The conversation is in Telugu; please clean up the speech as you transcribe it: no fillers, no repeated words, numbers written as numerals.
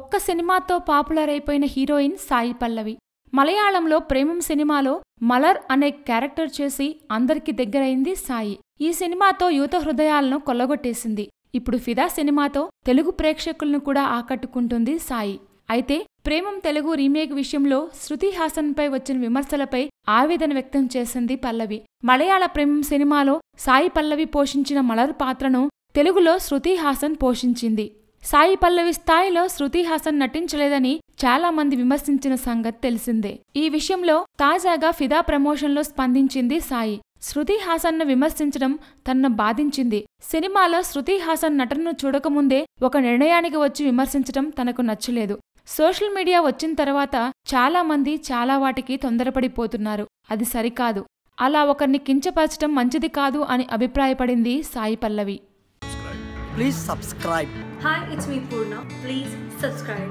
ఒక్క సినిమాతో పాపులర్ అయిపోయిన హీరోయిన్ సాయి పల్లవి. మలయాళంలో ప్రేమం సినిమాలో మలర్ అనే క్యారెక్టర్ చేసి అందరికి దగ్గరైంది సాయి. ఈ సినిమాతో యువత హృదయాలను కొల్లగొట్టేసింది. ఇప్పుడు ఫిదా సినిమాతో తెలుగు ప్రేక్షకులను కూడా ఆకట్టుకుంటుంది సాయి. అయితే ప్రేమం తెలుగు రీమేక్ విషయంలో శృతి హాసన్ పై వచ్చిన విమర్శలపై ఆవేదన వ్యక్తం చేసింది పల్లవి. మలయాళ ప్రేమం సినిమాలో సాయి పల్లవి పోషించిన మలర్ పాత్రను తెలుగులో శృతి హాసన్ పోషించింది. సాయి పల్లవి స్థాయిలో శృతి హాసన్ నటించలేదని చాలా మంది విమర్శించిన సంగతి తెలిసిందే. ఈ విషయంలో తాజాగా ఫిదా ప్రమోషన్లో స్పందించింది సాయి. శృతి హాసన్ను విమర్శించడం తనను బాధించింది. సినిమాలో శృతి హాసన్ నటనను చూడకముందే ఒక నిర్ణయానికి వచ్చి విమర్శించడం తనకు నచ్చలేదు. సోషల్ మీడియా వచ్చిన తర్వాత చాలా మంది చాలా వాటికి తొందరపడిపోతున్నారు. అది సరికాదు. అలా ఒకరిని కించపరచడం మంచిది కాదు అని అభిప్రాయపడింది Sai Pallavi. Please subscribe. Hi, it's me Purna. Please subscribe.